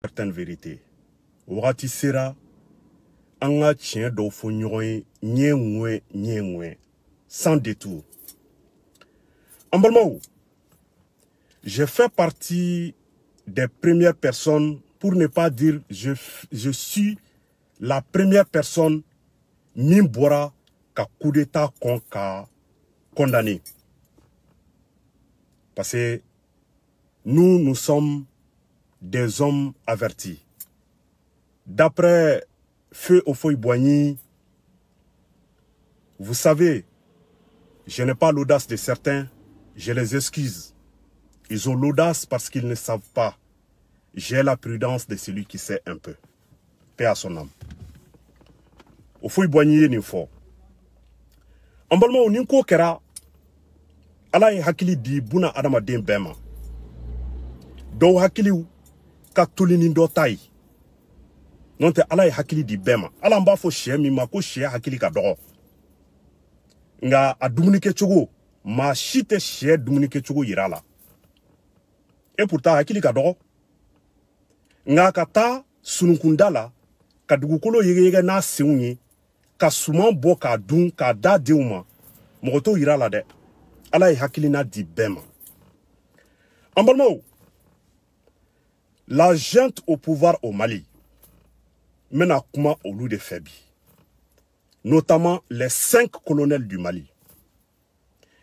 certaines vérités. Wagati sera anga tien do fo ɲɔgɔn ye ɲɛ sans détour. En j'ai fait partie des premières personnes, pour ne pas dire je suis la première personne min bora ka coup d'état kon ka condamné. Parce que nous sommes des hommes avertis. D'après Feu Ofoy-Boigny, vous savez, je n'ai pas l'audace de certains, je les excuse. Ils ont l'audace parce qu'ils ne savent pas. J'ai la prudence de celui qui sait un peu. Paix à son âme. Ofoy-Boigny n'est fort. En balma o ninko kera, ala ye hakili di buna adamaden bema. Do hakili ka tolini do tai. Non te ala ye hakili di bema. Ala mba fo shie mi ma ko shie hakili ka dogo. Nga a dumunike chogo, ma shite shie dumunike chogo yirala. Et pourtant hakili ka dogo. Nga kata sununkundala, ka dugukolo yege na seunye, ka suman bo ka dun ka da deuma, mogoto yirala de. Ala ye hakili na di bema. En balmao, la junte au pouvoir au Mali mène à Kouma au loup de Fébi, notamment les 5 colonels du Mali.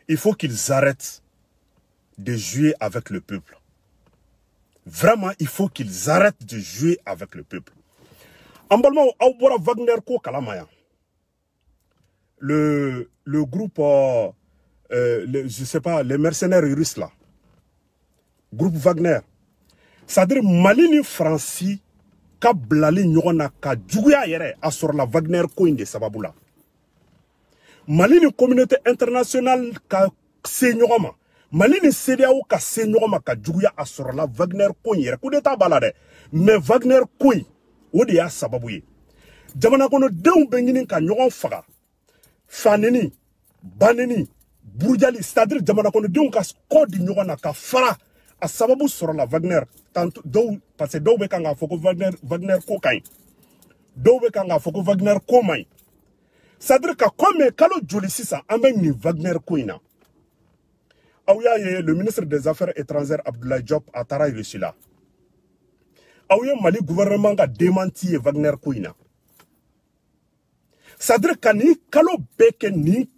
Il faut qu'ils arrêtent de jouer avec le peuple. Vraiment, il faut qu'ils arrêtent de jouer avec le peuple. En Balmao, Aubora Wagner Ko Kalamaya, le groupe, je sais pas, les mercenaires russes là, groupe Wagner, c'est-à-dire Malini Franci, ka blali nyona ka djuguya yere asor la Wagner ko inde sababula. Malini communauté internationale ka se nyoma. Malini CEDEAO ka se nyoma ka djuguya asor la Wagner ko yere coup d'état balade. Mais Wagner ko ode ya sababuye. Jamana kono deun bengini ka nyogon faga. Faneni, baneni, burjali, c'est-à-dire jamana kono deun ka skodi nyona ka fara. A sababu sur la Wagner, parce que d'où bekanga foko Wagner kokain, d'où bekanga foko Wagner komai. C'est-à-dire que comme kalo jolisisa ameng ni Wagner koina. Aouya le ministre des Affaires étrangères Abdoulaye Diop a tara là. Aouya Mali gouvernement a démenti Wagner koina. C'est-à-dire que ni kalo beke ni,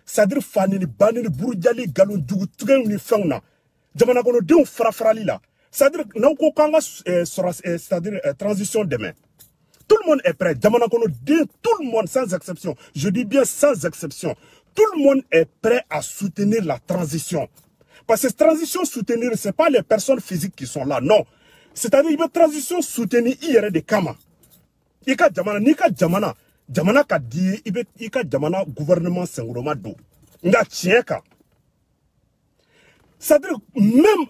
c'est-à-dire fani ni bani ni burjali galon djugu tugen ni fauna. Jamana kono deun frafrali là. C'est-à-dire c'est-à-dire transition demain. Tout le monde est prêt. Jamana kono deun, tout le monde sans exception. Je dis bien sans exception. Tout le monde est prêt à soutenir la transition. Parce que cette transition soutenir, c'est pas les personnes physiques qui sont là, non. C'est-à-dire une transition soutenir hier des kama. Ika jamana nika jamana, jamana ka di ika jamana gouvernement senguroma do. Nga tieka. C'est-à-dire, même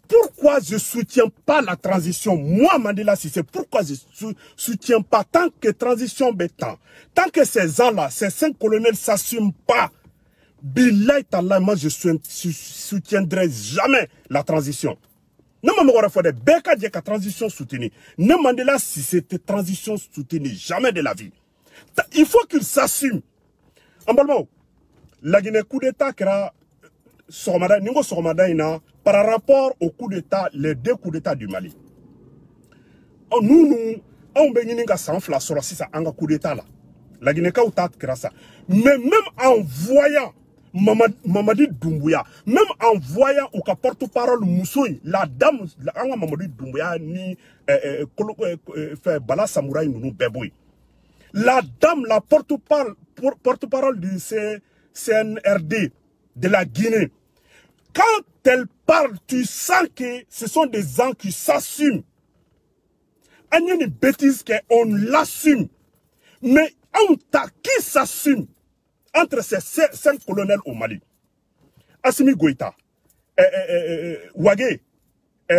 pourquoi je ne soutiens pas la transition, moi, Mandela Cissé, pourquoi je ne soutiens pas tant que transition bétant, tant que ces gens-là, ces 5 colonels ne s'assument pas, Billahi Tallah, moi, je ne soutiendrai jamais la transition. Non, mais il faut que la transition soutenue. Non, Mandela Cissé, cette transition soutenue, jamais de la vie. Il faut qu'ils s'assument. En Balmao, la Guinée coup d'État qui a par rapport au coup d'état, les 2 coups d'état du Mali. Nous, on a s'enfler sur un coup d'état là. La Guinée a ça. Mais même en voyant Mamadi Doumbouya, même en voyant au porte-parole Moussoui, la dame, Mamadi Doumbouya ni fait Bala Samouraï Nounou Beboui. La dame, la porte-parole du CNRD de la Guinée, quand elle parle, tu sens que ce sont des gens qui s'assument. Il y a une bêtise qu'on l'assume. Mais qui s'assume entre ces 5 colonels au Mali? Assimi Goïta, Ouagé,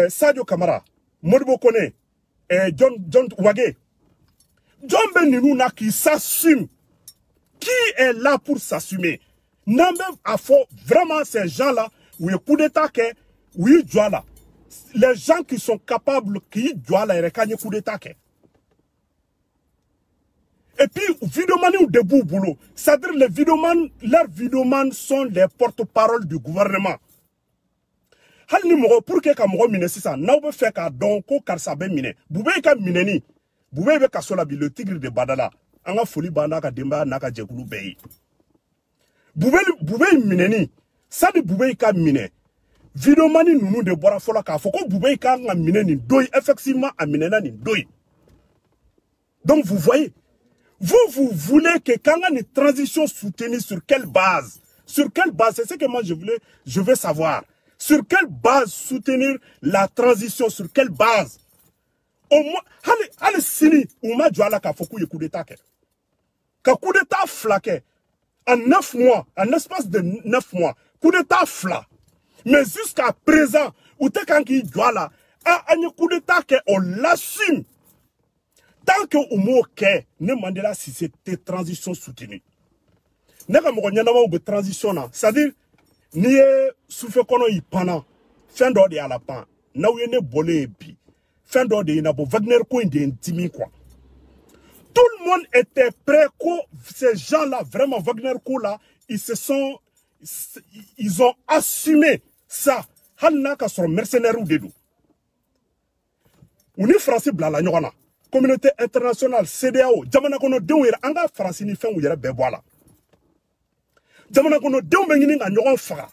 Sadio Kamara, Modibo Kone, John Ouagé. John Beninouna qui s'assume. Qui est là pour s'assumer? Non, même à fond, vraiment ces gens-là, oui, coup d'état, oui, là. les gens qui sont capables, qui doivent la coup d'État. Et puis, vidéoman ou debout boulot. C'est-à-dire, les vidéomans, leurs vidéomans sont les porte-parole du gouvernement. Hal ni mogo pour que ka mogo mine sisan n'aw be fait ka don ko karisa be mine bube ka mine ni bube be ka sola bi le tigre de badala anga foli bana ka demba na ka jekulu be bube mine ni sadi bube ka mine videomani nunu de bora fola ka foko bube ka nga mine ni doy effectivement a mine na ni doy. Donc vous voyez, vous voulez que quand on a une transition soutenue sur quelle base? Sur quelle base? C'est ce que moi je veux savoir. Sur quelle base soutenir la transition? Sur quelle base? Au moins, allez, sini, ou ma djouala ka fokou ye coup d'état ke. Ka coup d'état flaqué. En 9 mois, en espace de 9 mois, coup d'état fla. Mais jusqu'à présent, ou te kan ki djouala, a un coup d'état ke, on l'assume. Tant que au mot ke, ne Mandela si c'était transition soutenue. Ne ka moko nyana ou transition na, c'est-à-dire, ni souffle kono y pana fin d'ordre à la pan na ou ne bolé bi fin d'ordre na bo Wagner ko inde intimi quoi. Tout le monde était prêt que ces gens-là vraiment Wagner ko là ils ont assumé ça halna ka sur mercenaires ou dedou uni français blala nyona communauté internationale CEDEAO jamana kono dewer anga français ni fin ou yera be voilà jamana kono dew be ngini nga nyogon faga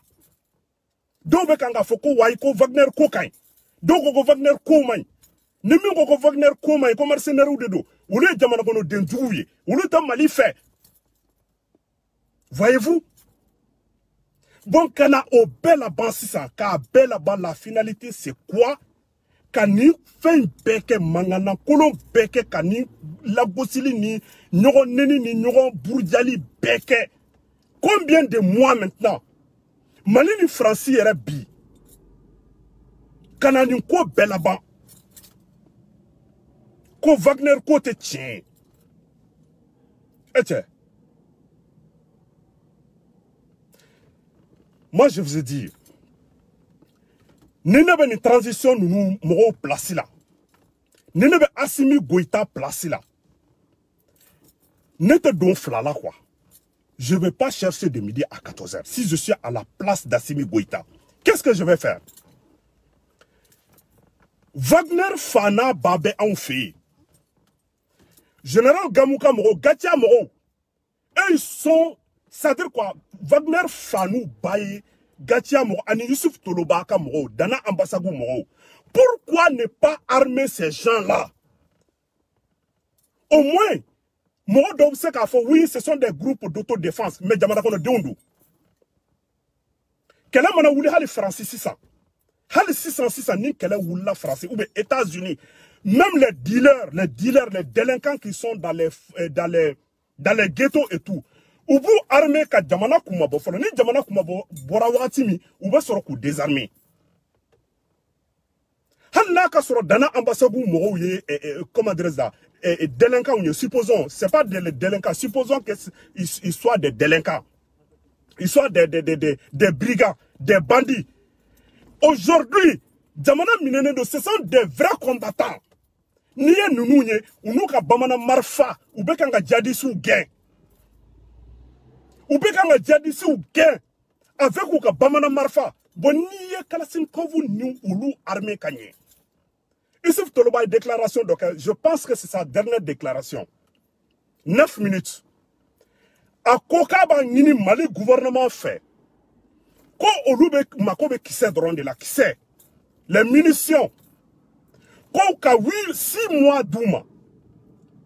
do be kanga foko way ko Wagner ko kay do ko Wagner ko may ni mi ko Wagner ko may ko mercenaire ou dedo wule jamana kono den djouye wule tam Mali fait. Voyez-vous? Bon kana au bel abansisa ka bel aban la finalité c'est quoi? Kani fin beke mangana kolon beke kani la gosili ni nyogon neni ni nyogon bourdiali beke. Combien de mois maintenant? Mali ni Franci yere bi. Kanani ko belaban. Ko Wagner ko te tien. Et moi je vous ai dit, nous avons une transition nous nous placé là. Nous avons Assimi Goïta placé là. Nous te donnons flala quoi. Je ne vais pas chercher de midi à 14h. Si je suis à la place d'Assimi Goïta, qu'est-ce que je vais faire? Wagner Fana Babé en fait. Général Gamouka Moro, Gatia Moro. Eux ils sont, c'est-à-dire quoi? Wagner Fanou Baye, Gatia Moro, Ani Youssouf Tolobaka Moro, Dana Ambassadou Moro. Pourquoi ne pas armer ces gens-là? Au moins, moi, oui, ce sont des groupes d'autodéfense, mais jamana kono deundu. Quelle mana wuli hali Francis 600. Hali 600 ni quelle wula français ou bien États-Unis. Même les dealers, les délinquants qui sont dans les ghettos et tout. Ou vous armez ka jamana kumabo, ni jamana kumabo bora watimi ou va soro ku désarmer. Hanna ka soro dana ambassadou mo ye comment dire ça? Délinquants, supposons, c'est pas des délinquants, supposons qu'ils soient des délinquants, ils soient des brigands, des bandits. Aujourd'hui, Jamana Minenedo, ce sont des vrais combattants. Niye nounounye, ou nou ka bamana marfa, ou bekanga djadisi ou gain. Ou bekanga djadisi ou gain. Avec ou ka bamana marfa, bon niye kalasin kovu nou oulou armé kanye. Youssouf Toloba a déclaration, donc je pense que c'est sa dernière déclaration. 9 minutes. A Kokaba Nini Mali gouvernement fait. Ko Olube Makobe qui sait de la qui sait. Les munitions. Ko ka 6 mois d'ouma.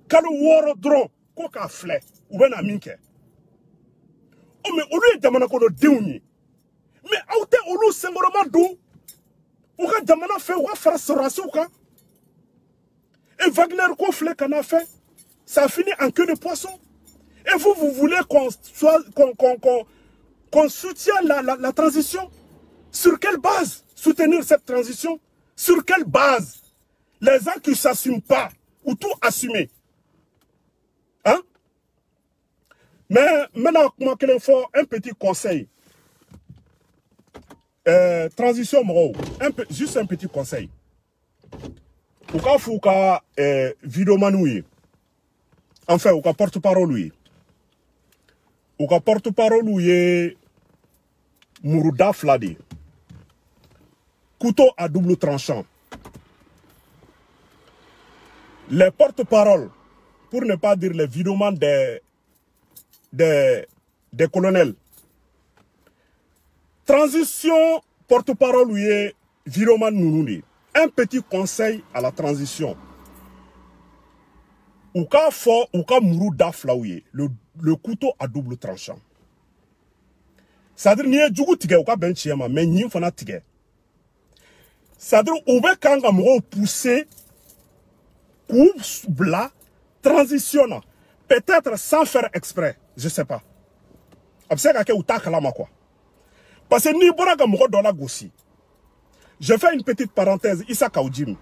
Kalu woro dron. Ko ka flé. Ou ben a minke. Oh mais Olu Jamana kono deuni. Mais aoute Olu sengoroma dou. Ou ka Jamana fait ou ka frustration ou ka. Et Wagner Kofle qu'on a fait, ça a fini en queue de poisson. Et vous voulez qu'on soutienne la transition? Sur quelle base soutenir cette transition? Sur quelle base? Les gens qui ne s'assument pas, ou tout assumer. Hein? Mais maintenant, moi, qu'il faut un petit conseil. transition moro juste un petit conseil ou ka fouka vidéo manouye enfin ou ka porte-parole lui ou ka porte-parole lui Mourouda Fladi couteau à double tranchant. Les porte-paroles, pour ne pas dire les vidéomans des colonels. Transition, porte-parole, oui, vidéoman Nounouni. Un petit conseil à la transition. Ou ka fo, ou ka Mourouda Flaouye, le couteau à double tranchant. C'est-à-dire, n'y a djougou tige, ou ka ben chiema, mais n'y fana tige. C'est-à-dire, ou be kanga mou pousser, coupe bla, transitionne. Peut-être sans faire exprès, je ne sais pas. Parce que ni boraga mou dans la gossi. Je fais une petite parenthèse, Issa Kaoudjim.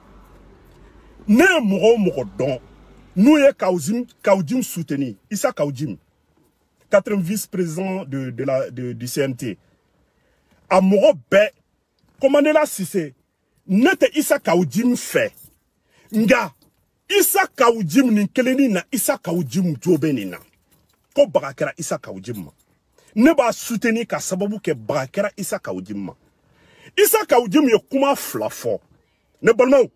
Ne mou don. Nous y Kaoudjim soutenu. Issa Kaoudjim. 4e vice-président du CNT. A mou be, commandez la Sissé. Nete Issa Kaoudjim fait. Nga. Issa Kaoudjim ni keleni na Issa Kaoudjim jobeni na. Ko bagakera Issa Kaoudjim ma. Ne ba soutenir ka sababu ke bagakera Issa Kaoudjim ma. Issa Kaoudjim yo kuma flafo. Ne bolmo.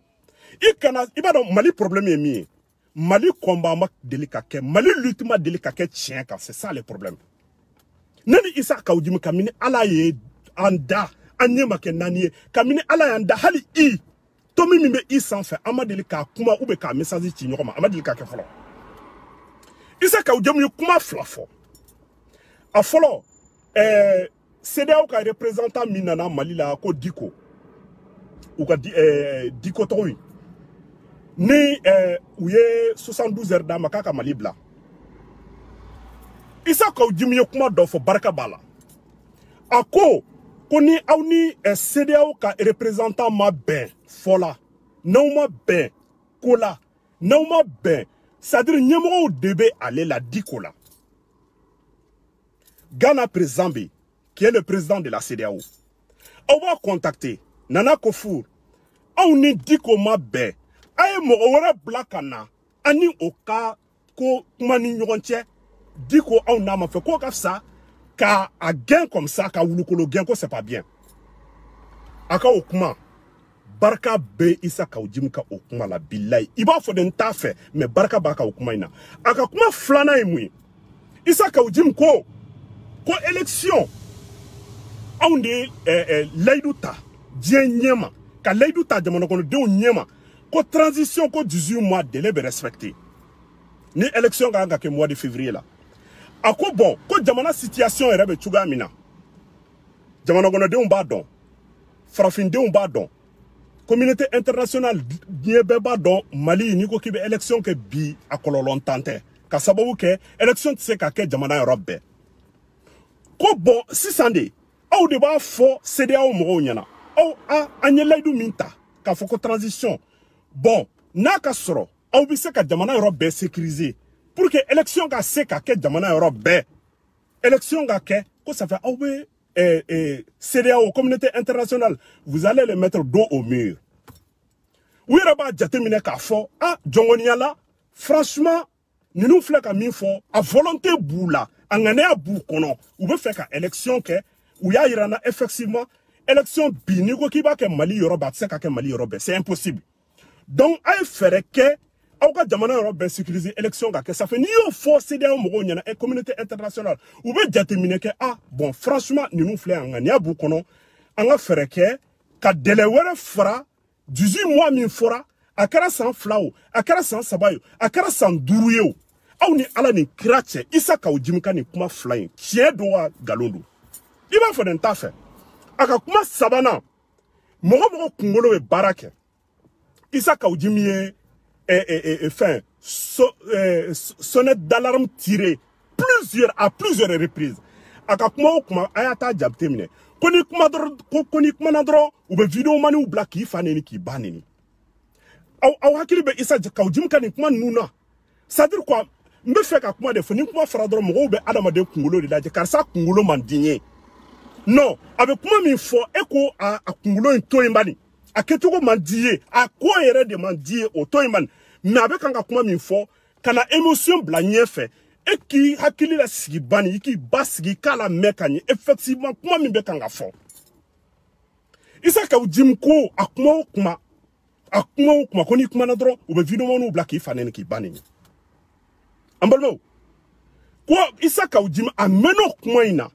Iba don Mali problème est mi. Mali combat ma délicat Mali lutte ma délicat tien ka c'est ça le problème. Nani Issa Kaoudjim kamini alaye anda anyema ke naniye kamini alaye anda hali I Tomi mime sans fait amadeli ka kuma ube ka message ti nyoma amadeli ka ke folo Issa Kaoudjim yo kuma flafo a folo CEDEAO ka représentant minana Mali la ko diko ou ka diko toy ni ouye 72 heures da makaka Mali bla Issa Kaoudjim yo kuma do fo barka bala ako Koni auni CEDEAO ka représentant ma ben fola non ma ben kola non ma ben c'est-à-dire nyemo debe aller la dikola Ghana président qui est le président de la CEDEAO on va contacter Nana Kofour auni diko ma ben ay mo wara blakana ani oka ko mani nyogonche diko auna ma fe ko ka ça Ka a gain comme ça, ka wulukolo gain ko c'est pas bien. Aka okuma barka be Issa Kaoudjim ka okuma la billahi. Iba fo den ta fait mais barka baka okuma ina. Aka kuma flana imui. Issa Kaoudjim ko élection. Aunde Leiduta dien nyema ka Leiduta jamono kono de nyema ko transition ko 18 mois délai be respecté. Ni élection ga ke mois de février là. Ako bon, ko jamana situation erebe chuga mina. Jamana gono de umbadon. Frafin de umbadon. Communauté internationale niebe badon Mali ni ko kibe élection ke bi akolo lontante. Ka sababu ke élection tse ka ke jamana Europe. Ko bon, si sande, au débat fo CEDEAO mo nyana. Au anyelaidu minta ka foko transition. Bon, na ka soro, au bi se ka jamana Europe sécurisé. Pour que l'élection ga se ka ke jamana Europe élection ga ke ko ça fait CEDEAO communauté internationale vous allez les mettre dos au mur. Oui raba jatemine ka fo jongonia là franchement ni nous fle ka min fo a volonté boula angane a bou kono ou be faire ka élection ke ou ya irana effectivement élection bi ni ko ki ba ke Mali Europe se ka ke Mali Europe c'est impossible. Donc ay faire que Aouka jamana Europe sécurisé élection que ça fait ni au fort CEDEAO mo nyana et communauté internationale ou be déterminer que bon franchement nous flé ngania bu kono anga fere que ka delewere fra 18 mois min fora akara sans flau akara sans sabayo akara sans duruyo aw ni ala ni krache Issa Kaoudjim ka ni kuma flying tie doa galondo iba fo den tafe aka kuma sabana mo kungolo e barake Issa Kaoudjim ye sonnette d'alarme tirée à plusieurs reprises. Akakuma ayata jabtemine. Koni kuma nadro ou be vidéo mani ou black ki faneni ki baneni. Aw hakili be Issa Kaoudjim kani kuma nuna. Ça veut dire quoi? Me fait ka kuma de foni kuma faradro mo be adama de kungolo de la car ça kungolo man digné. Non, avec moi min fo eko a kungulo toyimbani. A ketoko mandie, a ko ere de mandie o toyimban. Mais avec anga kuma min fo kana émotion blanye fait et qui hakili la sigi bani qui basigi kala mekani effectivement kuma min be kanga fo. Isa ka ujimko akuma koni kuma na dro ou be vidéo no blaki fanen ki bani. Ambalmo. Quoi isa ka ujim ameno kuma ina.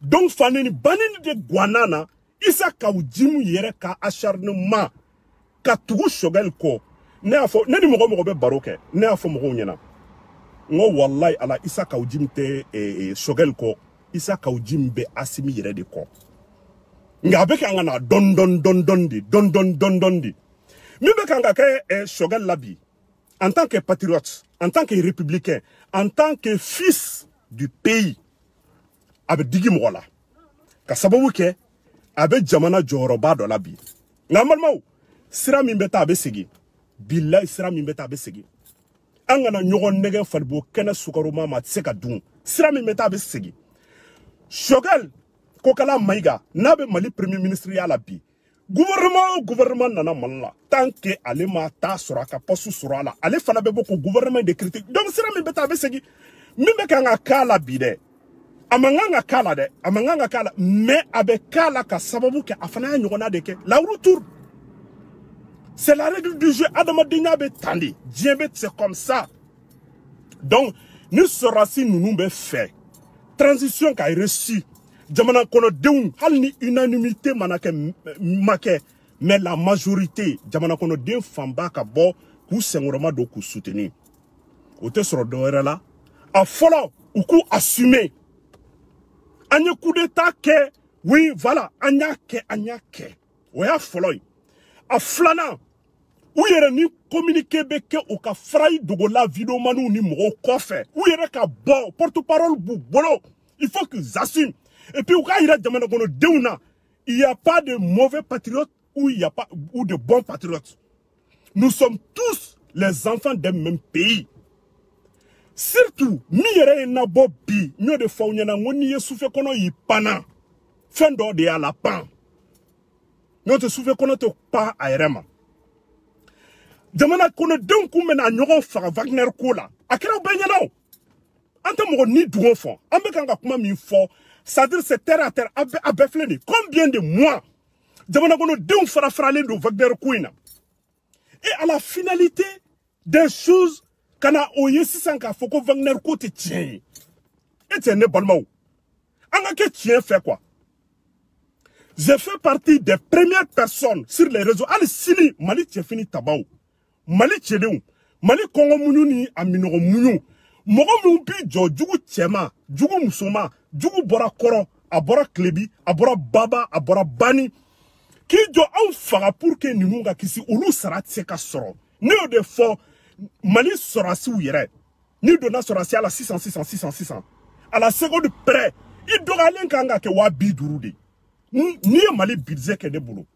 Donc faneni banini de guanana isa ka ujim yere ka acharnement ka tugu shogel ko ne afo ne ni mogo be baroke ne afo mogo nyana ngo wallahi ala isa ka ujim te shogel ko isa ka ujim be asimi yere de ko nga be ka ngana don di mi be ka nga ke shogel labi en tant que patriote en tant que républicain en tant que fils du pays abe digi mo la ka sababu ke abe jamana joroba do labi ngamalmaw sira min beta abe segi billahi sira min beta abe segi angana nyogon nege falbo kena sukaruma ma tseka dun sira min beta abe segi shogel ko kala maiga nabe mali premier ministre ya labi gouvernement nana malla tant que ale ma ta suraka posu surala ale fana be boko gouvernement de critique donc sira min beta abe segi min be kanga kala bide amanganga kala de amanganga kala mais abe kala ka sababu ke afana nyogona de ke la retour. C'est la règle du jeu. Adama Dignabe tandi. Djembe c'est comme ça. Donc, nous serons si nous nous fait. Transition qui a reçu. Jamana kono deun halni unanimité manake make. Mais la majorité, jamana kono deun famba ka bo ku sengoroma do ku soutenir. Ote soro doere la. A follow ou ku assumer. Anya coup d'état ke. Oui, voilà. Anya ke. Oya follow. A flana. Ou yere ni communiquer beke ou ka fray dogola vidéo manu ni mo kofe. Ou yere ka bon porte-parole bolo. Il faut qu'ils assument. Et puis ou ka ira jamana kono deuna. Il n'y a pas de mauvais patriotes ou il y a pas ou de bons patriotes. Nous sommes tous les enfants d'un même pays. Surtout mi yere na bobi nyo de faunyana ngoni yesufe kono yipana. Fendo de ala pan. Nyo te soufe kono te pa aerema. Jamana kono denkou mena nyogon fa Wagner kola. Akira benyana. Anta mo ni dougon fond. Ambe kanga kuma mi fond. C'est-à-dire c'est terre à terre abefleni. Combien de mois jamana kono den frale de Wagner koina. Et à la finalité des choses kana oye 600 foko Wagner ko te tien. Et c'est ne balmao. Anga ke tien fait quoi? J'ai fait partie des premières personnes sur les réseaux. Allez, Sili, Mali fini tabao. Mali tchedeou. Mali Kongo Mounou ni Aminoro Mounou. Mogo Moubi jo djugu tchema, djugu musoma, djugu bora koro, abora klebi, abora baba, abora bani. Ki jo an fara pour que nimunga kisi ulu sarat seka soro. Ni o de fo, Mali sorasi ou yere. Ni dona sorasi à la 600. À la seconde près, il doit aller kanga ke wabi durude. Ni Mali budget kene bolo.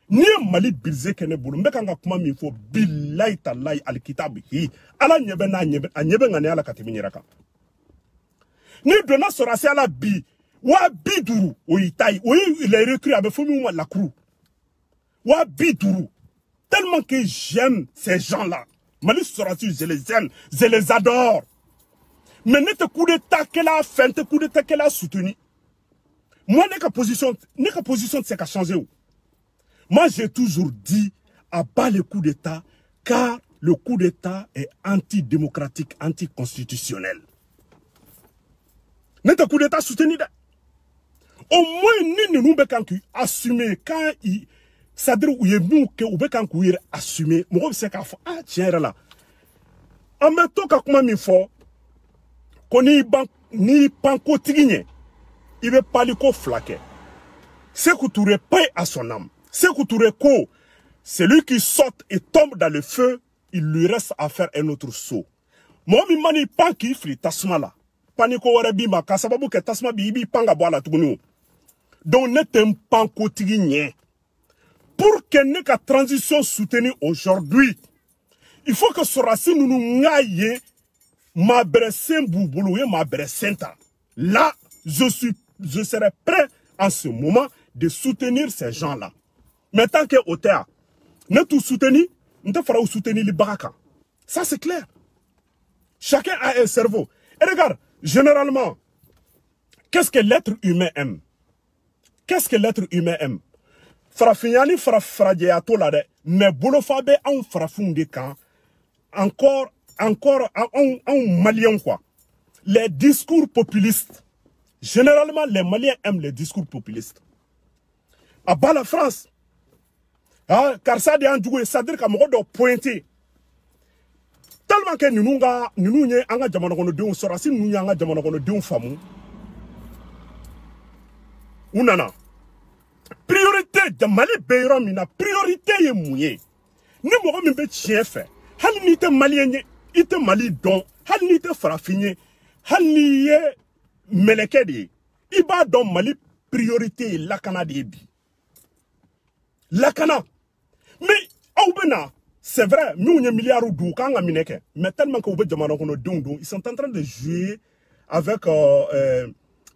Ni Mali budget kene bolo. Mbekanga kuma mi fo billahi tallahi al-kitab hi. Ala nyebe na nyebe ngane ala katiminyeraka. Ni dona sorasi ala bi. Wa biduru o itai. O il est recru avec fomi la crew. Wa biduru. Tellement que j'aime ces gens-là. Mali sorasi je les aime, je les adore. Mais n'est coup d'état qu'elle a fait, coup d'état qu'elle a soutenu. Moi, n'est qu'à position de ce qu'a changé. Moi, j'ai toujours dit à bas le coup d'État, car le coup d'État est antidémocratique, anticonstitutionnel. N'est qu'un coup d'État soutenu. Au moins, nous nous devons assumer quand il. C'est-à-dire où il y a nous que nous devons assumer. Moi, je sais qu'à ah tiens là. En même temps, quand il faut qu'on ni panko tigné. Il veut pas lui flaquer. C'est que tu paye à son âme. C'est que tu ko. Celui qui saute et tombe dans le feu, il lui reste à faire un autre saut. Moi, je mani pan qui fli tasma là. Paniko warebima kasababu ke tasma bibi panga boala tugunu. Donc n'est pas quotidien. Pour que notre transition soutenue aujourd'hui, il faut que ce racine nous ngaye ma bresen bouboulou ma bresenta. Là, je serai prêt en ce moment de soutenir ces gens-là. Mais tant que au terre, ne tout soutenir, ne te fera soutenir les baraka. Ça c'est clair. Chacun a un cerveau. Et regarde, généralement, qu'est-ce que l'être humain aime? Qu'est-ce que l'être humain aime? Farafinyani farafrajeato la de, mais bolofabe en farafunde kan, encore, en malien quoi. Les discours populistes. Généralement, les Maliens aiment les discours populistes. À bas la France, car ça de Andjoué, ça veut dire qu'on doit pointer. Tellement que nous avons jamanakono sera si nous avons jamanakono famu. Unana. Priorité de Mali Beyron mina priorité ye mouye. Ni mo mi be chien fait. Hal ni te malien ite Mali don, hal ni te farafigné, hal ni ye melekedi. Iba don Mali priorité lakana de bi. Lakana. Mais aubena, c'est vrai, nous on milliards d'ou quand mineke, mais tellement que oube jamana kono don, ils sont en train de jouer avec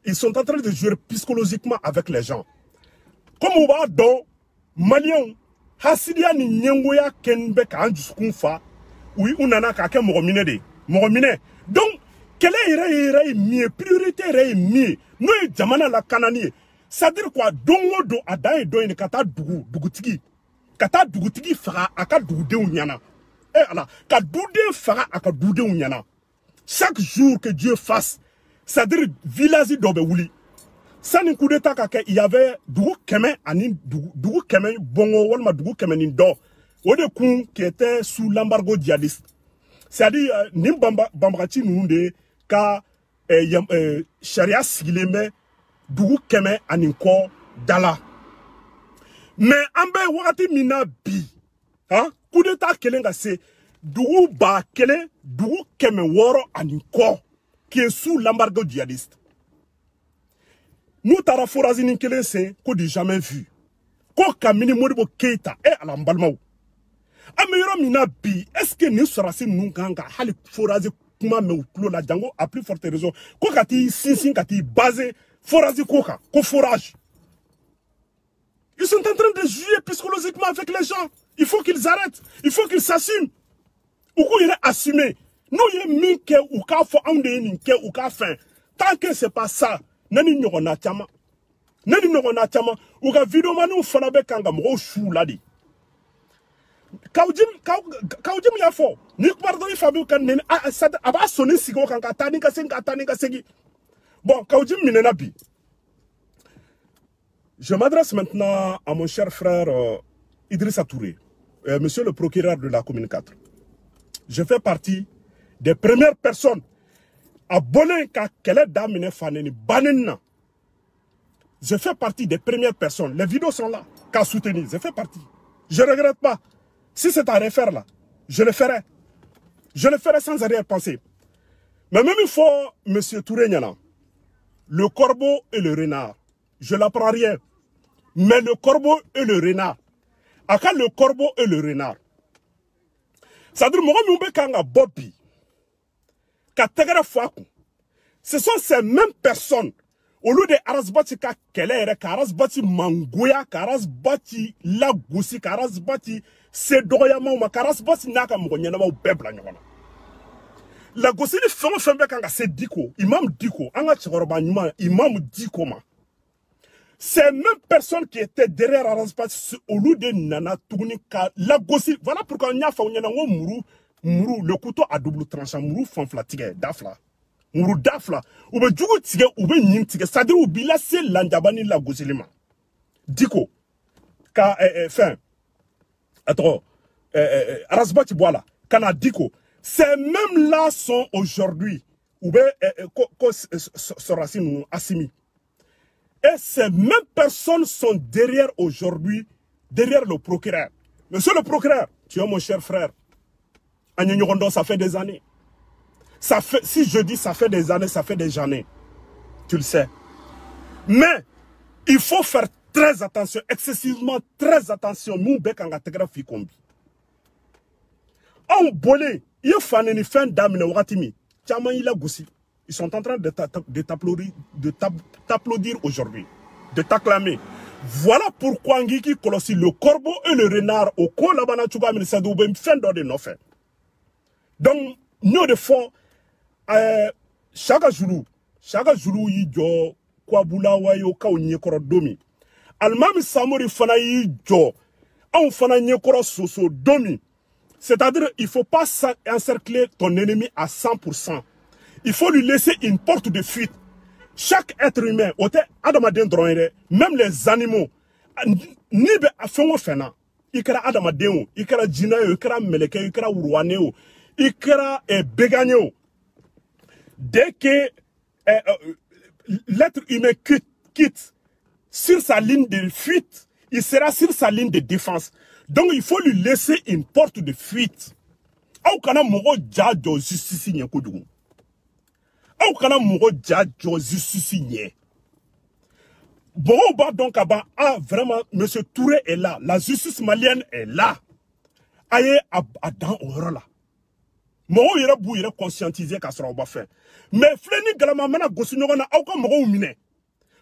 ils sont en train de jouer psychologiquement avec les gens. Comme on va dans Malien, Hasidia ni nyengoya kenbe ka anjuskun fa, oui, on en a qu'à moromine de. Moromine. Donc, quelle est mieux, priorité est mieux. Nous, jamana la kanani. Ça veut dire quoi? Dongo do adaye do ene kata dugutigi. Kata dugutigi fara aka dugude unyana. Eh ala, ka dude fara aka dude unyana. Chaque jour que Dieu fasse, ça veut dire village dobe wuli. Ça ni coup d'état kake, il y avait dugu keme ani dugu keme bongo walma dugu keme ni do. Ode kun qui était sous l'embargo djihadiste. C'est-à-dire ni bambrati nunde ka sharia sigileme dugu keme ani ko dala. Mais ambe wakati mina bi, hein, coup d'état kelenga se dugu ba kele dugu keme woro ani ko qui est sous l'embargo djihadiste. Nous t'ara forazini kelen se ko di jamais vu. Ko kamini modibo keita e ala mbalmaou. Ameyoro mina bi, est-ce que nous sera si nous ganga hali forazi kuma me utlo la jango a plus forte raison. Ko kati sinsin kati basé forazi koka, ko forage. Ils sont en train de jouer psychologiquement avec les gens. Il faut qu'ils arrêtent. Il faut qu'ils s'assument. Ou qu'il est assumé. Nous y minke ou ka fo ande ninke ou ka fin. Tant que c'est pas ça, nani nyona chama. Nani nyona chama ou ka vidéo manu fana be kanga mo chou la di. Kaujim ya fo. Ni pardon Fabio kan nene aba sonner sigo kan katani ka segi. Bon, kaujim minena bi. Je m'adresse maintenant à mon cher frère Idrissa Touré, monsieur le procureur de la commune 4. Je fais partie des premières personnes à bonner ka kele damine faneni banena. Je fais partie des premières personnes. Les vidéos sont là, qu'à soutenir. Je fais partie. Je ne regrette pas. Si c'est à refaire là, je le ferai. Je le ferai sans arrière-pensée. Mais même il faut, monsieur Touré Nyana, le corbeau et le renard. Je n'apprends rien. Mais le corbeau et le renard. Aka le corbeau et le renard. Ça veut dire que Bobby, ce sont ces mêmes personnes. Au lieu de Arasbati Kelere, Karasbati Mangoya, Karasbati Lagousi, Karasbati Sedoyama, Karasbati Nakamonyana ou Bebla. La Gossi fait un c'est Diko, Imam Diko, Anga Chorobanima, Imam Dikoma. Ces mêmes personnes qui étaient derrière Arasbati au lieu de Nana Tounika, la Gossi, voilà pourquoi on y a fait Mourou, le couteau à double tranchant, Mourou fanflatige, Dafla. Mourou Dafla, ou be djougou tige, ou be nim tige, c'est-à-dire ou bila c'est l'andjabani la Gossilima. Diko, ka, fin, attends, Arasbati voilà, Kana Diko. Ces mêmes-là sont aujourd'hui, ou bien, Soracine ou Assimi. Et ces mêmes personnes sont derrière aujourd'hui, derrière le procureur. Monsieur le procureur, tu es mon cher frère. Agné ça fait des années. Ça fait, si je dis ça fait des années, ça fait des années. Tu le sais. Mais, il faut faire très attention, excessivement très attention. Nous, Bekanga Tegrafi Kombi. On bolé. Ils sont en train de t'applaudir aujourd'hui. de t'acclamer. Voilà pourquoi Ngiki Kolossi, le corbeau et le renard, au coin là-bas, de nos faits. Donc, nous, de fond, chaque jour, il y a Kwabula Wayo Kaounyekoro Domi. Almami Samori Fana yi jo, on Fana Nyekoro Soso Domi. C'est-à-dire, il ne faut pas encercler ton ennemi à 100%. Il faut lui laisser une porte de fuite. Chaque être humain, même les animaux, ni be afengo fena, ikara adamadeo, ikara jinayo, ikara meleke, ikara uruaneo, ikara beganeo. Dès que l'être humain quitte sur sa ligne de fuite, il sera sur sa ligne de défense. Donc il faut lui laisser une porte de fuite. Au kana moro jajo justice nye kudu. Au kana moro jajo justice nye. Bon, donc, vraiment, M. Touré est là. La justice malienne est là. Aïe, Adam, on là. Moi, il y a conscientisé qu'à ce qu'on va faire. Mais, Fleni Galamamana, Gossignona, aucun moro mine.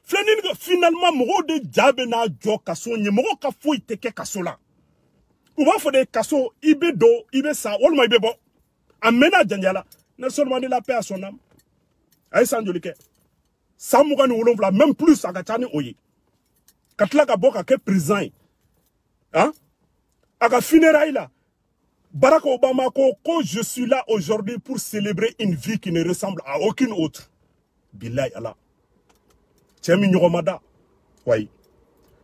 Fleni, finalement, moro de Djabena, Djo, Kasso, n'y moro kafou, iteke Kassola. Ou va faire des Kasso, Ibedo, Ibesa, Olma Ibebo. Amena Djanyala. Nelson Mandela paix à son âme. Aïe, Sanjolike. Samoura nous voulons même plus à Gatani Oye. Katla Gaboka ke prison. Hein? Aga funérailles là. Barack Obama ko je suis là aujourd'hui pour célébrer une vie qui ne ressemble à aucune autre. Billahi Allah. Tiens Romada. Oui.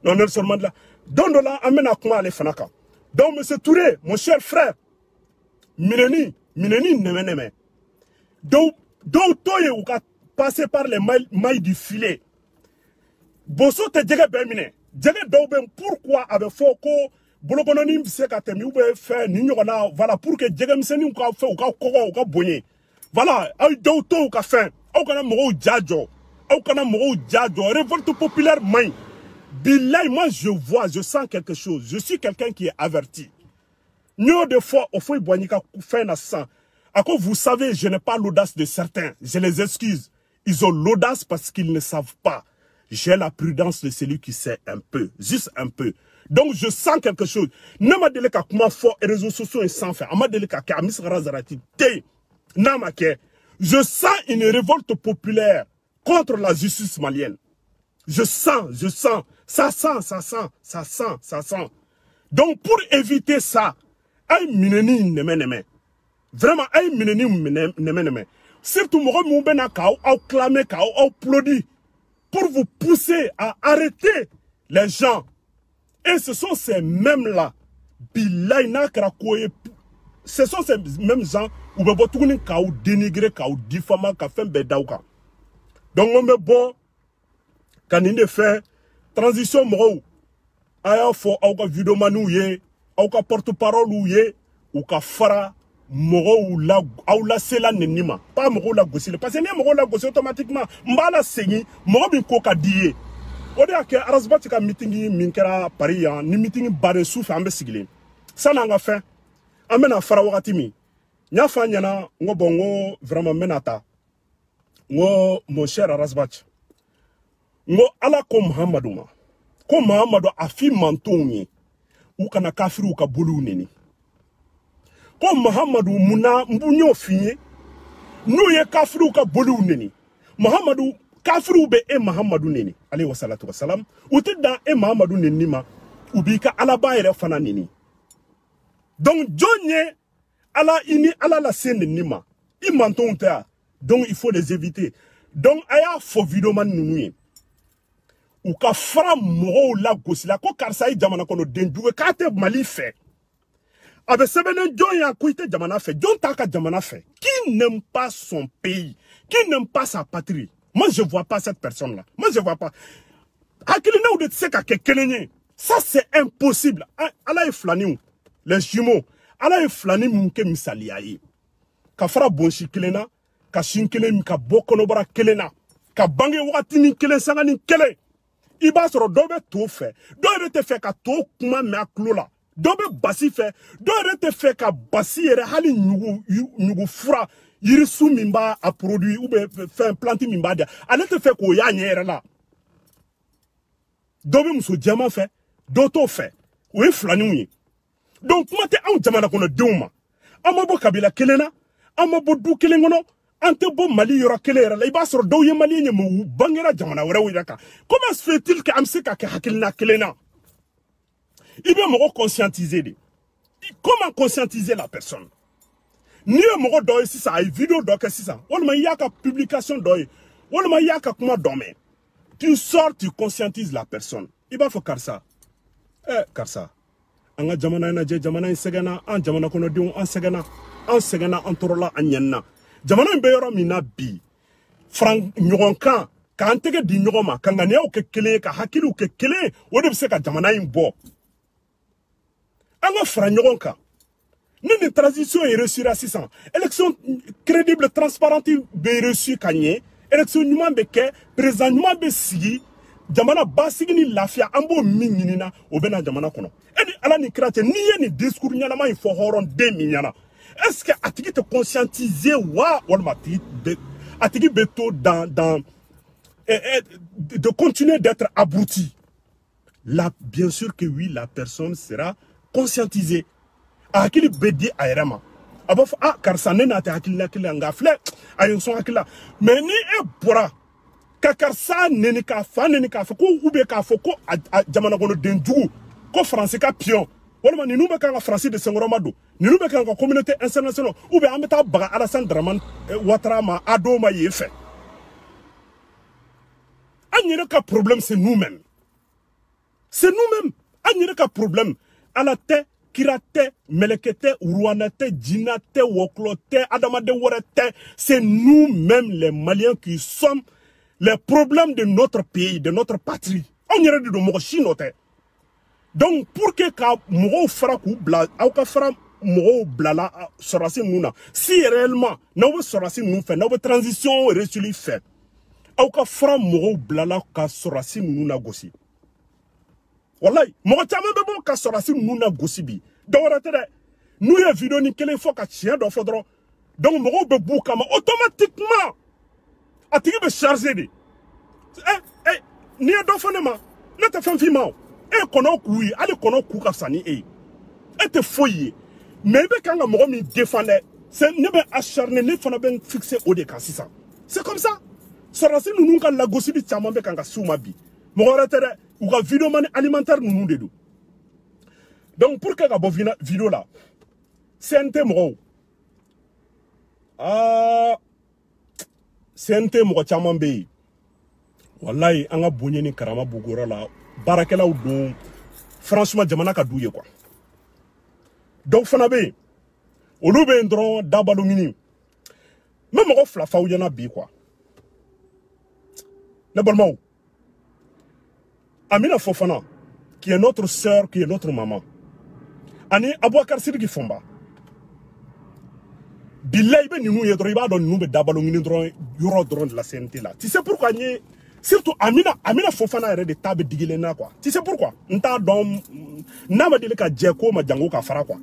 Non, Nelson Mandela. Donc là, amène à comment aller fanaka. Donc, M. Touré, mon cher frère, Mineni, Nemeneme. Donc, toi, ou passer par les mailles du filet. Bosso te djege bemine. Djege doben pourquoi avec foko bolobononim se katemi ou be faire nignona voilà pour que djege mseni ou ka fait ou ka koko ou ka bonye. Voilà, ay douto ou ka fin. Au kana moro djadjo. Au kana moro djadjo. Révolte populaire main. Billahi, moi je sens quelque chose. Je suis quelqu'un qui est averti. Nous de fois au fond boanika fin na sang. À quoi vous savez, je n'ai pas l'audace de certains. Je les excuse. Ils ont l'audace parce qu'ils ne savent pas. J'ai la prudence de celui qui sait un peu. Juste un peu. Donc, je sens quelque chose. Ne m'a dit que comment fort les réseaux sociaux et sans faire. M'a dit que Kamis Razarati. Je sens une révolte populaire contre la justice malienne. Je sens. Ça sent. Donc, pour éviter ça, aïe mineni neme. Vraiment, aïe mineni neme. Surtout, moi, mon benaka, ou clamer, ou applaudi, pour vous pousser à arrêter les gens. Et ce sont ces mêmes-là, ce sont ces mêmes gens où vous pouvez dénigrer, diffamer, faire bedauka. Donc, on me bon, quand il fait transition, moi, aya fo, ou vidéo manouye, ou porte-parole ou fara. Moro ou la sela nenima pas moro la gossile parce que ni moro la gossile automatiquement mbala sengi moro bin ko ka dié o de ak arasbati ka meeting minkera Paris ni meeting bare souf ambe sigile ça na nga fin amena fara wakati mi nya fa nyana ngo bongo vraiment menata ngo mon cher arasbati ngo ala ko Muhammadu afi mantoni ou kana kafiru ka bulu neni. Comme Mohamedou Mouna Mbunyo Fini, nous y kafirou ka bolu neni. Mohamedou kafirou be e Mohamedou neni. Alayhi wa salatu wa salam. Ou te da e Mohamedou neni ma. Ou bi ka alaba ere fana neni. Donc, Johnny, ala ini ala la scène neni ma. I manton te a. Donc, il faut les éviter. Donc, aya fo videoman nounouye. Ou ka fra moro la gosila. Ko karsaï jamana kono denjouwe. Kate Mali fait. Avec Sebenen John y a quitté Jamana fait. John Taka Jamana fait. Qui n'aime pas son pays, qui n'aime pas sa patrie. Moi, je ne vois pas cette personne-là. Moi, je ne vois pas. Ça, c'est impossible. Allah est flani. Les jumeaux. Allah est flani mouke misaliaye. Ka fara bonshi kelena. Ka shinkele ka bokonobara kelena. Ka bange watini kele sangani kele. Iba soro dobe to fait. Dobe te fait ka to kuma me aklola. Dobe basi fait, dobe te fait ka basi ere hali nyugu fura yirisu mimba a produit ou be fait planter mimba dia. Ale te fait ko ya nyere la. dɔ bɛ muso jɛman fɛ dɔ t'o fɛ o ye filaninw ye donc kuma tɛ anw jamana kɔnɔdenw ma an ma bɔ kabila kelen na an ma bɔ du kelen kɔnɔ an tɛ bɔ Mali yɔrɔ kelen yɛrɛ la i b'a sɔrɔ dɔw ye Malien ye mais u bangera jamana wɛrɛw yɛrɛ kan comment se fait-il que an bɛ se ka kɛ hakilina kelen na i bɛ mɔgɔ conscientiser de comment conscientiser la personne n'i ye mɔgɔ dɔ ye sisan a ye vidéo dɔ kɛ sisan walima i y'a ka publication dɔ ye walima i y'a ka kuma dɔ mɛn tu sors tu conscientises la personne i b'a fɔ karisa karisa an ka jamana in lajɛ jamana in sɛgɛnna an jamana kɔnɔdenw an sɛgɛnna an tɔɔrɔla an ɲɛnina jamana in bɛ yɔrɔ min na bi ɲɔgɔn kan k'an tɛgɛ di ɲɔgɔn ma ka ŋaniyaw kɛ kelen ye ka hakiliw kɛ kelen ye o de bɛ se ka jamana in bɔ an ka fara ɲɔgɔn kan ni nin transition ye réussira sisan élection crédible transparente bɛ réussir ka ɲɛ élection ɲuman bɛ kɛ président ɲuman bɛ sigi jamana basigi ni lafiya an b'o min ɲinina o bɛ na jamana kɔnɔ e ni ala ni kira cɛ n'i ye nin discours ɲɛnama in fɔ hɔrɔnden min ɲɛna est ce que a tigi tɛ conscientiser wa walima a tigi bɛ to dans de continuer d'être abruti là bien sûr que oui la personne sera conscientisée a hakili bɛ di a yɛrɛ ma a b'a fɔ karisa ne n'a tɛ hakilina kelen nka filɛ a ye n sɔn hakili la mais ni e bɔra ka karisa neni k'a fa neni k'a fɔ ko ou bien k'a fɔ ko a jamana kɔnɔden jugu ko faransi ka pion walima ninnu bɛ kan ka faransi de senkɔrɔma don ninnu bɛ kan ka communauté internationale ou bien an bɛ taa baga Alassane Dramane Ouattara ma a dɔw ma yen fɛ an yɛrɛ ka problème c'est nous-mêmes an yɛrɛ ka problème ala tɛ kira tɛ mɛlɛkɛ tɛ uruwana tɛ jinɛ tɛ wɔkulɔ tɛ adamaden wɛrɛ tɛ c'est nous-mêmes les Maliens qui sommes les problèmes de notre pays de notre patrie on yɛrɛ de don mɔgɔ si nɔ tɛ donc pour que ka mɔgɔw fara k'u bila aw ka fara mɔgɔw bilala sɔrɔdasi ninnu na si réellement n'aw bɛ sɔrɔdasi ninnu fɛ n'aw bɛ transition réussir fɛ aw ka fara mɔgɔw bilala ka sɔrɔdasi ninnu na gosi wallahi mɔgɔ caman bɛ bɔ ka sɔrɔdasi ninnu na gosi bi dɔwɛrɛ tɛ dɛ n'u ye vidéo ni kelen fɔ ka tiɲɛ dɔ fɔ dɔrɔn donc mɔgɔw bɛ b'u kama automatiquement a tigi bɛ charger de n'i ye dɔ fɔ ne ma ne tɛ fɛn f'i ma o e kɔnɔ k'u ye hali kɔnɔ k'u ka fisa ni e ye e tɛ foyi ye mais i bɛ kan ka mɔgɔ min défend dɛ ne bɛ acharné ne fana bɛ n fixer o de kan sisan c'est comme ça sɔrɔdasi ninnu ka lagosili caman bɛ kan ka s'u ma bi mɔgɔ wɛrɛ tɛ dɛ u ka vidéo mani alimentaire ninnu de don donc pour que ka bɔ vidéo la CNT mɔgɔw CNT mɔgɔ caman bɛ yen wallahi an ka bonya ni karama bugora la baarakɛlaw don franchement jamana ka d'u ye quoi dɔw fana bɛ yen olu bɛ yen dɔrɔn dabalo ɲini n bɛ mɔgɔ fila f'aw ɲɛna bi quoi ne balimaw Amina Fofana qui est notre sœur qui est notre maman ani Aboubacar Sidiki Fomba billahi bɛ ninnu ye dɔrɔn i b'a dɔn ninnu bɛ dabalo ɲini dɔrɔn yɔrɔ dɔrɔn de la CNT la tu sais pourquoi n ye surtout Amina Fofana yɛrɛ de ta bɛ digilen na quoi tu sais pourquoi n t'a dɔn n'a ma deli ka jɛ ko ma jango ka fara quoi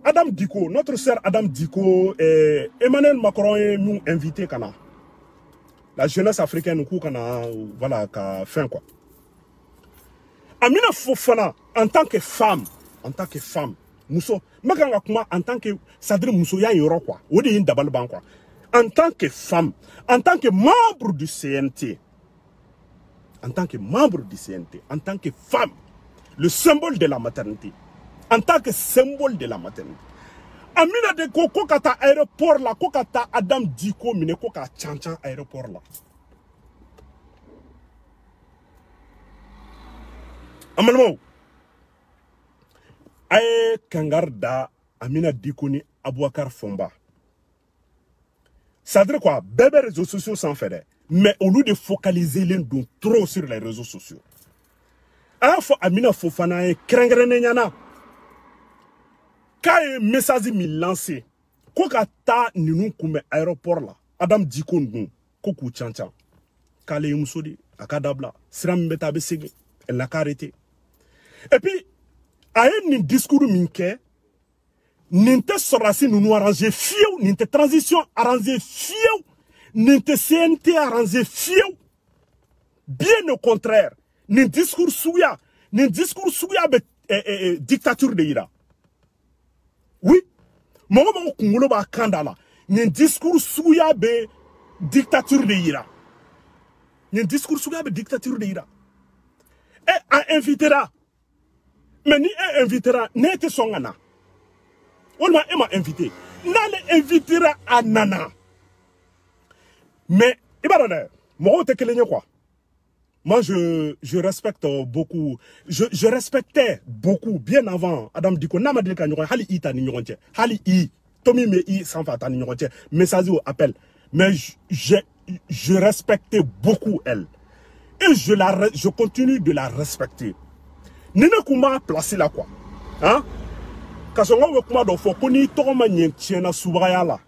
Adam Diko notre sœur Adam Diko Emmanuel Macron ye nous invité kana la jeunesse africaine k'u kana voilà ka fin quoi Amina Fofana en tant que femme muso makanga kuma en tant que c'est-à-dire muso ya yoro quoi o de yin dabal ban quoi en tant que femme en tant que membre du CNT en tant que femme le symbole de la maternité en tant que symbole de la maternité Amina de ko kata aéroport la ko kata Adam Diko mine ko ka chanchan aéroport la amalmo ay kangarda Amina Diko ni Aboubacar Fomba ça veut dire quoi bébé réseaux sociaux sans faire mais au lieu de focaliser les dons trop sur les réseaux sociaux a fo Amina Fofana e krengrene nyana ka message mi lancé ko ka ta ninu kume aéroport la Adam Diko ndun ko ku chanchan kale musodi akadabla siram beta be segi elle n'a qu'à arrêter et puis a un discours minke ninte sorasi nous arranger fieu ninte transition arranger fieu ninte CNT arranger fieu bien au contraire nin discours suya be dictature de ira. Oui, mogo kungolo ba kandala. Nin discours suya be dictature de ira. Nin discours suya be dictature de ira. Et a invitera. Mais ni e invitera, ne te songana. On m'a invité. N'allez invitera à nana. Mais, moi, je respecte beaucoup. Je respectais beaucoup, bien avant Adam Diko. Hali ita ni nyonche. Hali i. Tomi me i sans fata ni nyonche. Message ou appel. Mais je respectais beaucoup elle. Et je continue de la respecter. Nina kuma placé là quoi. Hein? Kasonga we kuma do fo ko ni to ma nyen subaya la.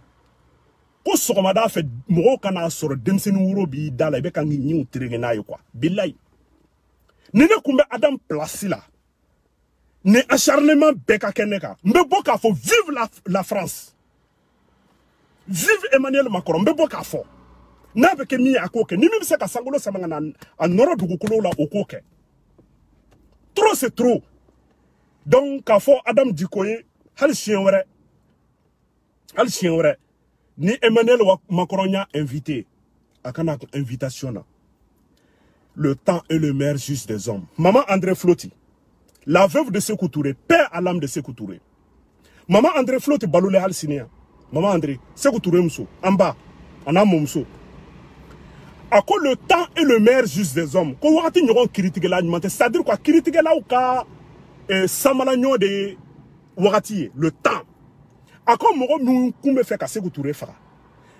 Ko sogomada fait mo kana soro demseni wuro bi dala be kan nyi utrege na yo quoi. Billahi. Nina kumbe Adam placé là. Ne acharnement beka keneka. Mbe boka fo vive la France. Vive Emmanuel Macron. Mbe boka fo. Na be ke mi akoke. Ni mi se ka sangolo samanga na anoro dugukolo la okoke. Trop c'est trop. Donc, à fond Adam Dikoye, hal chien vrai. Ni Emmanuel Macron a invité. À kana invitation là. Le temps est le meilleur juste des hommes. Maman André Flotti, la veuve de Sékou Touré, père à l'âme de Sékou Touré. Maman André Flotti baloulé hal sinia. Maman André, Sékou Touré mso, en bas, en amont mso. À quoi le temps est le meilleur juste des hommes. Quand on a critiqué l'alimentaire, c'est-à-dire quoi critiquer là ou ka samalagnon de wakati le temps. À quoi nous kumbe fait casser Sékou Touré fera.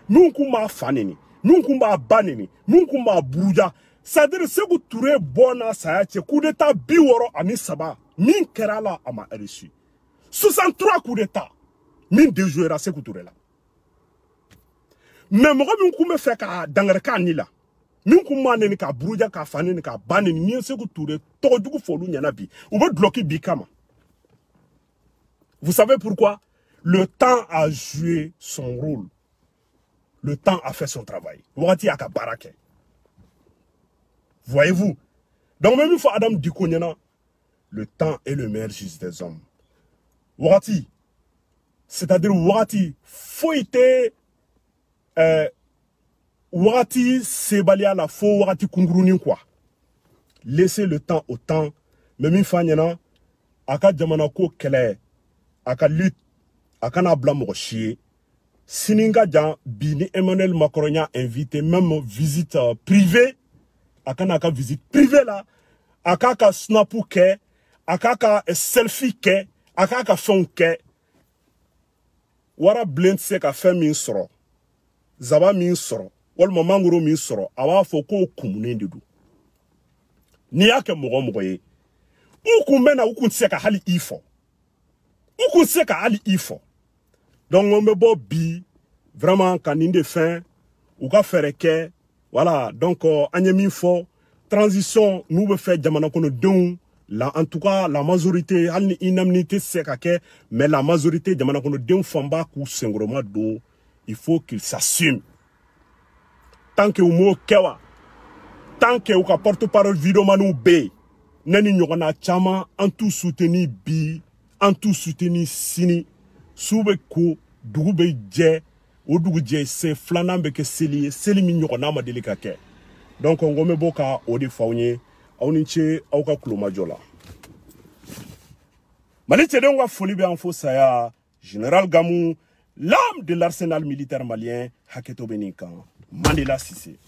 Nous kumba faneni, nous kumba baneni, nous kumba bouja. C'est-à-dire Sékou Touré bona sa yati coup d'état biworo ani saba min kerala ama reçu. 63 coups d'état min déjouera Sékou Touré là. Mais moi nous kumbe fait ka dangarka ni là. Nous kumane ka brouja ka faneni ka baneni ni Sékou Touré to dugu folu nyana bi ou be bloquer bikama. Vous savez pourquoi? Le temps a joué son rôle. Le temps a fait son travail. Wati aka barake. Voyez-vous? Donc même une fois Adam Diko nyana, le temps est le meilleur juste des hommes. Wati, c'est-à-dire Wati faut été Wati sebalia la fo Wati kunguruni quoi. Laissez le temps au temps. Même une fois nyana, aka jamana ko kele, aka lutte, aka na blanc chier. Sininga jan bini Emmanuel Macron a invité même visite privée. Aka na ka visite privée là. Aka ka snapu ke, aka ka selfie ke, aka ka fon ke. Wara blend se ka fe min soro. Zaba min soro. Wal mamanguro min soro. Awa fo ko kumune ndedu. Ni yake mogo ye. Uku mena uku nseka hali ifo. Uku nseka hali ifo. Donc on me bo bi vraiment kaninde fin ou ka faire ke voilà donc anyemi fo transition nous veut faire jamana kono don là en tout cas la majorité hali inamnité seka ke mais la majorité jamana kono don famba ku sengroma do il faut qu'il s'assume tant que umo kewa tant que uka porte-parole vidéo manu be nani nyogana chama en tout soutenir bi en tout soutenir sini soube ko dugube je o duguje se flanambe ke seli mi nyogana ma delika ke donc on gome boka o de fawnye awninche awka kloma jola malite de ngwa foli be info saya général Gamou l'âme de l'arsenal militaire malien Haketo Beninkan Mandela Cissé.